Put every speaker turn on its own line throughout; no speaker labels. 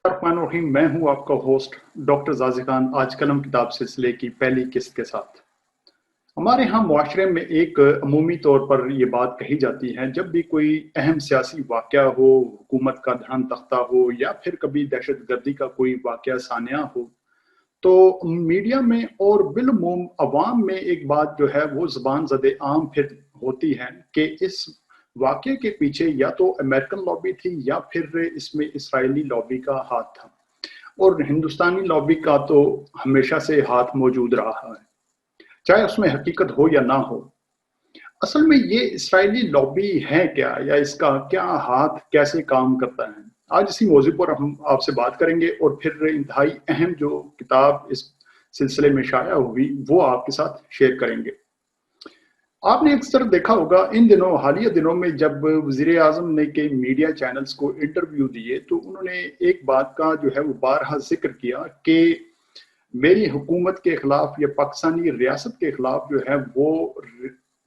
الرحمن الرحیم، میں ہوں آپ کا ہوسٹ ڈاکٹر زازی خان، آج قلم کتاب سلسلے کی پہلی قسط کے ساتھ۔ ہمارے ہاں معاشرے میں ایک عمومی طور پر یہ بات کہی جاتی ہے، جب بھی کوئی اہم سیاسی واقعہ ہو، حکومت کا دھرم تختہ ہو یا پھر کبھی دہشت گردی کا کوئی واقعہ سانحہ ہو، تو میڈیا میں اور بالعموم عوام میں ایک بات جو ہے وہ زبان زد عام پھر ہوتی ہے کہ اس واقعے کے پیچھے یا تو امریکن لابی تھی یا پھر اس میں اسرائیلی لابی کا ہاتھ تھا، اور ہندوستانی لابی کا تو ہمیشہ سے ہاتھ موجود رہا ہے، چاہے اس میں حقیقت ہو یا نہ ہو۔ اصل میں یہ اسرائیلی لابی ہے کیا، یا اس کا کیا ہاتھ کیسے کام کرتا ہے؟ آج اسی موضوع پر ہم آپ سے بات کریں گے، اور پھر انتہائی اہم جو کتاب اس سلسلے میں شائع ہوئی وہ آپ کے ساتھ شیئر کریں گے۔ آپ نے اکثر دیکھا ہوگا ان دنوں، حالیہ دنوں میں، جب وزیر اعظم نے کہ میڈیا چینلز کو انٹرویو دیے تو انہوں نے ایک بات کا جو ہے وہ بارہا ذکر کیا کہ میری حکومت کے خلاف یا پاکستانی ریاست کے خلاف جو ہے وہ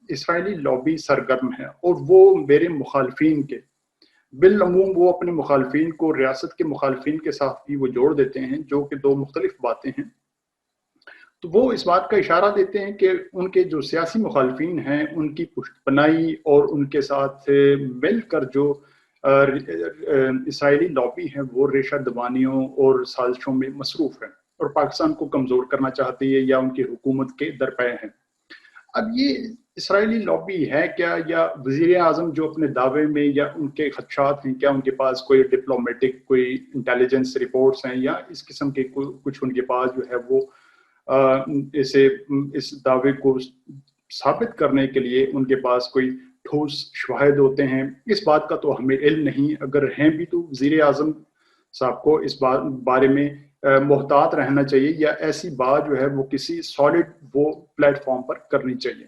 اسرائیلی لابی سرگرم ہے، اور وہ میرے مخالفین کے بالعموم وہ اپنے مخالفین کو ریاست کے مخالفین کے ساتھ بھی وہ جوڑ دیتے ہیں، جو کہ دو مختلف باتیں ہیں۔ تو وہ اس بات کا اشارہ دیتے ہیں کہ ان کے جو سیاسی مخالفین ہیں ان کی پشت پناہی اور ان کے ساتھ مل کر جو اسرائیلی لابی ہے وہ ریشہ دبانیوں اور سازشوں میں مصروف ہے، اور پاکستان کو کمزور کرنا چاہتی ہے یا ان کی حکومت کے درپے ہیں۔ اب یہ اسرائیلی لابی ہے کیا، یا وزیر اعظم جو اپنے دعوے میں یا ان کے خدشات ہیں، کیا ان کے پاس کوئی ڈپلومیٹک کوئی انٹیلیجنس رپورٹس ہیں، یا اس قسم کے کچھ ان کے پاس جو ہے وہ اس دعوے کو ثابت کرنے کے لیے ان کے پاس کوئی ٹھوس شواہد ہوتے ہیں؟ اس بات کا تو ہمیں علم نہیں، اگر ہیں بھی تو وزیر اعظم صاحب کو اس بارے میں محتاط رہنا چاہیے، یا ایسی بات جو ہے وہ کسی سالڈ وہ پلیٹ فارم پر کرنی چاہیے۔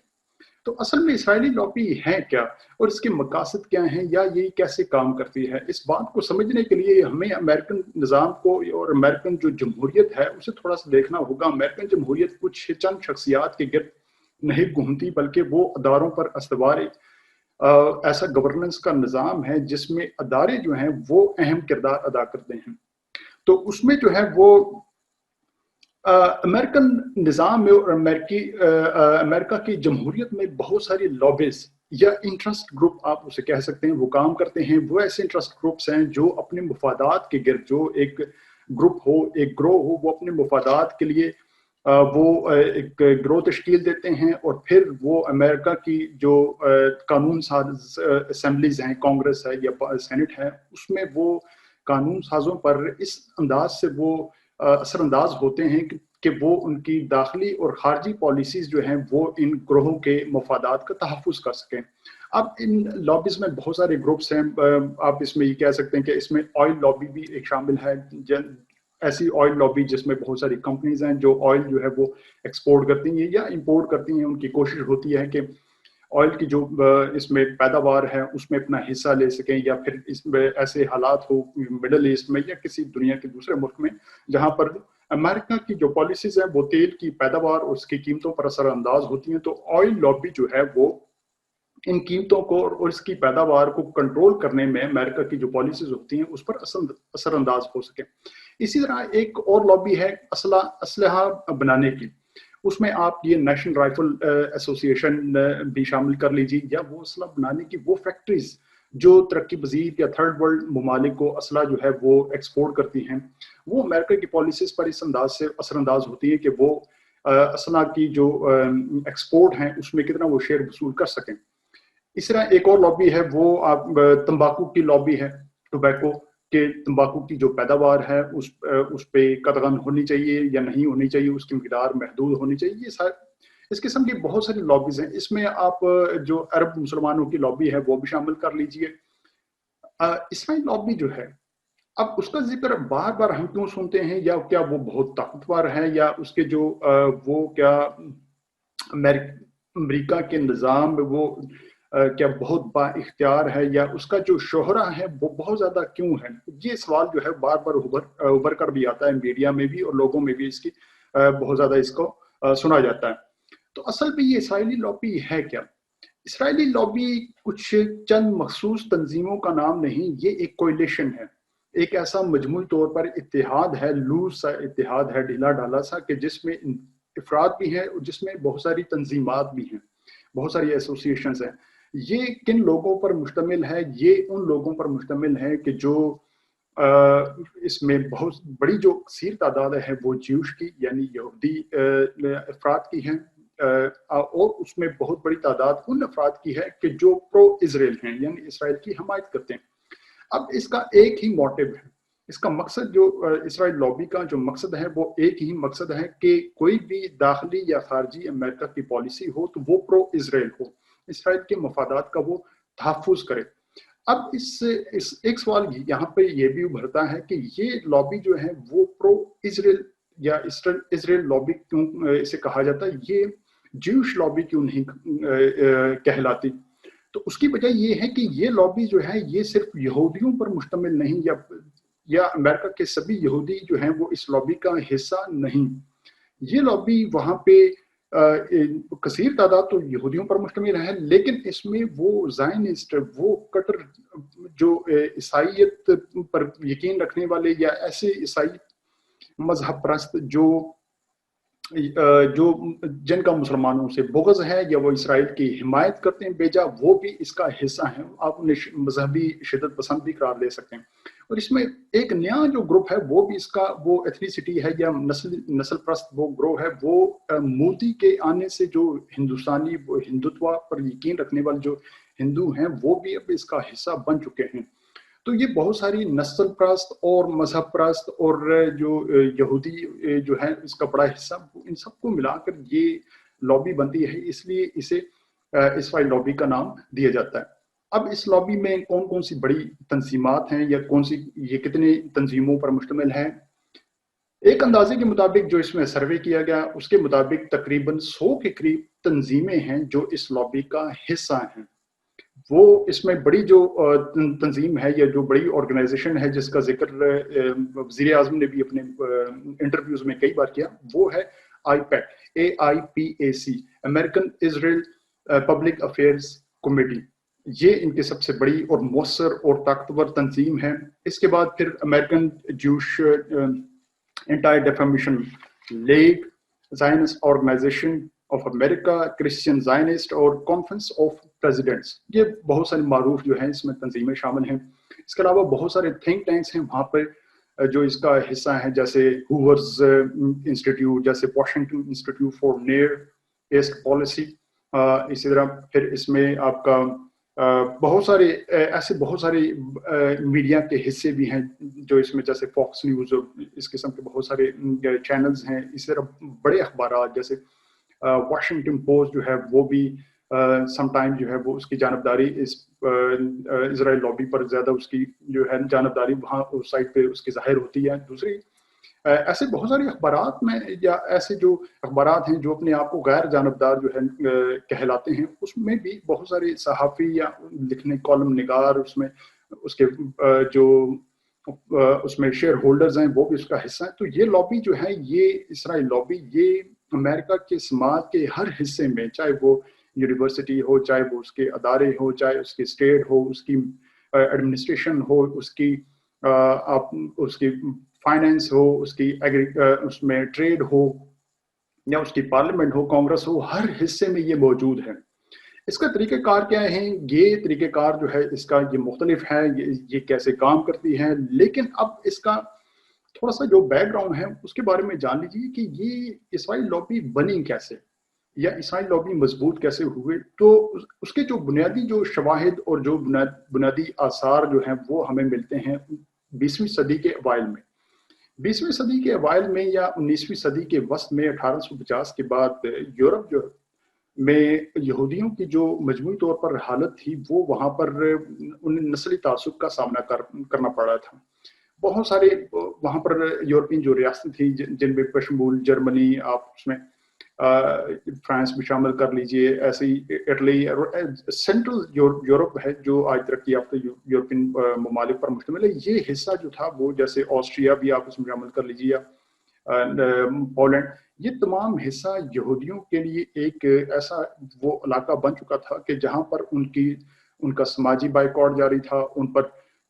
تو اصل میں اسرائیلی لابی ہے کیا، اور اس کے مقاصد کیا ہیں، یا یہ کیسے کام کرتی ہے؟ اس بات کو سمجھنے کے لیے ہمیں امریکن نظام کو اور امریکن جو جمہوریت ہے اسے تھوڑا سا دیکھنا ہوگا۔ امریکن جمہوریت کچھ چند شخصیات کے گرد نہیں گھومتی، بلکہ وہ اداروں پر استوار ایسا گورننس کا نظام ہے جس میں ادارے جو ہیں وہ اہم کردار ادا کرتے ہیں۔ تو اس میں جو ہے وہ امریکن نظام میں اور امریکہ کی جمہوریت میں بہت ساری لابیز یا انٹرسٹ گروپ آپ اسے کہہ سکتے ہیں وہ کام کرتے ہیں۔ وہ ایسے انٹرسٹ گروپس ہیں جو اپنے مفادات کے گرد، جو ایک گروپ ہو، ایک گروہ ہو، وہ اپنے مفادات کے لیے وہ ایک گروہ تشکیل دیتے ہیں، اور پھر وہ امریکہ کی جو قانون ساز اسمبلیز ہیں، کانگریس ہے یا سینٹ ہے، اس میں وہ قانون سازوں پر اس انداز سے وہ اثر انداز ہوتے ہیں کہ وہ ان کی داخلی اور خارجی پالیسیز جو ہیں وہ ان گروہوں کے مفادات کا تحفظ کر سکیں۔ اب ان لابیز میں بہت سارے گروپس ہیں، آپ اس میں یہ کہہ سکتے ہیں کہ اس میں آئل لابی بھی ایک شامل ہے، ایسی آئل لابی جس میں بہت ساری کمپنیز ہیں جو آئل جو ہے وہ ایکسپورٹ کرتی ہیں یا امپورٹ کرتی ہیں۔ ان کی کوشش ہوتی ہے کہ آئل کی جو اس میں پیداوار ہے اس میں اپنا حصہ لے سکیں، یا پھر اس میں ایسے حالات ہو مڈل ایسٹ میں یا کسی دنیا کے دوسرے ملک میں جہاں پر امریکہ کی جو پالیسیز ہیں وہ تیل کی پیداوار اور اس کی قیمتوں پر اثر انداز ہوتی ہیں، تو آئل لابی جو ہے وہ ان قیمتوں کو اور اس کی پیداوار کو کنٹرول کرنے میں امریکہ کی جو پالیسیز ہوتی ہیں اس پر اثر انداز ہو سکے۔ اسی طرح ایک اور لابی ہے اسلحہ بنانے کی، اس میں آپ یہ نیشنل رائفل ایسوسی ایشن بھی شامل کر لیجیے، یا وہ اسلحہ بنانے کی وہ فیکٹریز جو ترقی پذیر یا تھرڈ ورلڈ ممالک کو اسلحہ جو ہے وہ ایکسپورٹ کرتی ہیں، وہ امریکہ کی پالیسیز پر اس انداز سے اثر انداز ہوتی ہے کہ وہ اسلحہ کی جو ایکسپورٹ ہیں اس میں کتنا وہ شیئر وصول کر سکیں۔ اس طرح ایک اور لابی ہے، وہ آپ تمباکو کی لابی ہے، ٹوبیکو کہ تمباکو کی جو پیداوار ہے اس پہ قدغن ہونی چاہیے یا نہیں ہونی چاہیے، اس کی مقدار محدود ہونی چاہیے۔ یہ اس قسم کی بہت ساری لابیز ہیں۔ اس میں آپ جو عرب مسلمانوں کی لابی ہے وہ بھی شامل کر لیجئے۔ اسرائیل لابی جو ہے، اب اس کا ذکر بار بار ہم کیوں سنتے ہیں، یا کیا وہ بہت طاقتور ہے، یا اس کے جو وہ کیا امریکہ کے نظام میں وہ کیا بہت با اختیار ہے، یا اس کا جو شہرہ ہے وہ بہت زیادہ کیوں ہے؟ یہ سوال جو ہے بار بار ابھر کر بھی آتا ہے میڈیا میں بھی، اور لوگوں میں بھی اس کی بہت زیادہ اس کو سنا جاتا ہے۔ تو اصل میں یہ اسرائیلی لابی ہے کیا؟ اسرائیلی لابی کچھ چند مخصوص تنظیموں کا نام نہیں، یہ ایک کوئلیشن ہے۔ ایک ایسا مجموعی طور پر اتحاد ہے، لوز سا اتحاد ہے، ڈھیلا ڈھالا سا، کہ جس میں افراد بھی ہیں اور جس میں بہت ساری تنظیمات بھی ہیں، بہت ساری ایسوسیشنز ہیں۔ یہ کن لوگوں پر مشتمل ہے؟ یہ ان لوگوں پر مشتمل ہے کہ جو اس میں بہت بڑی جو کثیر تعداد ہے وہ جیوش کی یعنی یہودی افراد کی ہیں، اور اس میں بہت بڑی تعداد ان افراد کی ہے کہ جو پرو اسرائیل ہیں، یعنی اسرائیل کی حمایت کرتے ہیں۔ اب اس کا ایک ہی موٹو ہے، اس کا مقصد جو اسرائیل لابی کا جو مقصد ہے وہ ایک ہی مقصد ہے کہ کوئی بھی داخلی یا خارجی امریکہ کی پالیسی ہو تو وہ پرو اسرائیل ہو، اسرائیل کے مفادات کا وہ تحفظ کرے۔ اب اس ایک سوال یہاں پہ یہ بھی ابھرتا ہے کہ یہ لابی جو ہے وہ پرو اسرائیل یا اسرائیل لابی کیوں اسے کہا جاتا ہے، یہ جیوش لابی کیوں نہیں کہلاتی؟ تو اس کی وجہ یہ ہے کہ یہ لابی جو ہے یہ صرف یہودیوں پر مشتمل نہیں، یا امریکہ کے سبھی یہودی جو ہیں وہ اس لابی کا حصہ نہیں۔ یہ لابی وہاں پہ کثیر تعداد تو یہودیوں پر مشتمل ہے، لیکن اس میں وہ زائنسٹ، وہ کٹر جو عیسائیت پر یقین رکھنے والے یا ایسے عیسائی مذہب پرست جو جن کا مسلمانوں سے بغض ہے یا وہ اسرائیل کی حمایت کرتے ہیں بیجا، وہ بھی اس کا حصہ ہیں۔ آپ انہیں مذہبی شدت پسند بھی قرار دے سکتے ہیں۔ اور اس میں ایک نیا جو گروپ ہے وہ بھی اس کا وہ ایتھنیسٹی ہے یا نسل پرست وہ گروہ ہے، وہ مودی کے آنے سے جو ہندوستانی ہندوتوا پر یقین رکھنے والے جو ہندو ہیں وہ بھی اب اس کا حصہ بن چکے ہیں۔ تو یہ بہت ساری نسل پرست اور مذہب پرست اور جو یہودی جو ہے اس کا بڑا حصہ، ان سب کو ملا کر یہ لابی بنتی ہے، اس لیے اسے اسرائیل لابی کا نام دیا جاتا ہے۔ اب اس لابی میں کون کون سی بڑی تنظیمات ہیں یا یہ کتنی تنظیموں پر مشتمل ہے؟ ایک اندازے کے مطابق جو اس میں سروے کیا گیا اس کے مطابق تقریباً 100 کے قریب تنظیمیں ہیں جو اس لابی کا حصہ ہیں۔ وہ اس میں بڑی جو تنظیم ہے یا جو بڑی آرگنائزیشن ہے جس کا ذکر وزیر اعظم نے بھی اپنے انٹرویوز میں کئی بار کیا، وہ ہے AIPAC، امریکن اسرائیل پبلک افیئرز کمیٹی۔ یہ ان کی سب سے بڑی اور مؤثر اور طاقتور تنظیم ہے۔ اس کے بعد پھر American Jewish anti defamation league, Zionist organization of America, Christian Zionist اور کانفرنس آف پریزیڈنٹس، یہ بہت سارے معروف جو ہیں اس میں تنظیمیں شامل ہیں۔ اس کے علاوہ بہت سارے تھنک ٹینکس ہیں وہاں پر جو اس کا حصہ ہیں، جیسے ہوورز انسٹیٹیوٹ، جیسے Washington institute for Near East Policy. اسی طرح پھر اس میں آپ کا بہت سارے میڈیا کے حصے بھی ہیں جو اس میں، جیسے فاکس نیوز، اس قسم کے بہت سارے چینلز ہیں۔ اسی طرح بڑے اخبارات جیسے واشنگٹن پوسٹ جو ہے وہ بھی سم ٹائم جو ہے وہ اس کی جانبداری اس اسرائیل لابی پر زیادہ اس کی جو ہے جانبداری وہاں اس سائٹ پہ اس کی ظاہر ہوتی ہے۔ دوسری ایسے بہت سارے اخبارات میں یا ایسے جو اخبارات ہیں جو اپنے آپ کو غیر جانبدار جو ہے کہلاتے ہیں، اس میں بھی بہت سارے صحافی یا لکھنے کالم نگار اس میں اس کے جو اس میں شیئر ہولڈرز ہیں وہ بھی اس کا حصہ ہیں۔ تو یہ لابی جو ہے، یہ اسرائیل لابی، یہ امریکہ کے سماج کے ہر حصے میں، چاہے وہ یونیورسٹی ہو، چاہے وہ اس کے ادارے ہو، چاہے اس کی اسٹیٹ ہو، اس کی ایڈمنسٹریشن ہو، اس کی فائنینس ہو، اس میں ٹریڈ ہو، یا اس کی پارلیمنٹ ہو، کانگریس ہو، ہر حصے میں یہ موجود ہے۔ اس کا طریقہ کار کیا ہے؟ یہ طریقہ کار جو ہے اس کا یہ مختلف ہے، یہ کیسے کام کرتی ہے۔ لیکن اب اس کا تھوڑا سا جو بیک گراؤنڈ ہے اس کے بارے میں جان لیجیے کہ یہ اسرائیل لابی بنی کیسے، یا اسرائیل لابی مضبوط کیسے ہوئے۔ تو اس کے جو بنیادی جو شواہد اور جو بنیادی آثار جو ہیں وہ ہمیں ملتے ہیں 20ویں صدی کے اوائل میں۔ 20ویں صدی کے اوائل میں یا 19ویں صدی کے وسط میں 1850 کے بعد یورپ میں یہودیوں کی جو مجموعی طور پر حالت تھی، وہ وہاں پر انہیں نسلی تعصب کا سامنا کرنا پڑ رہا تھا۔ بہت سارے وہاں پر یورپین جو ریاستیں تھیں جن میں بشمول جرمنی، آپ اس میں فرانس بھی شامل کر لیجئے، ایسے ہی اٹلی اور سینٹرل یورپ ہے جو آج ترقی یافتہ یورپین ممالک پر مشتمل ہے۔ یہ حصہ جو تھا وہ جیسے آسٹریا بھی آپ اس میں شامل کر لیجیے، یا پولینڈ، یہ تمام حصہ یہودیوں کے لیے ایک ایسا وہ علاقہ بن چکا تھا کہ جہاں پر ان کا سماجی بائیکاٹ جاری تھا، ان پر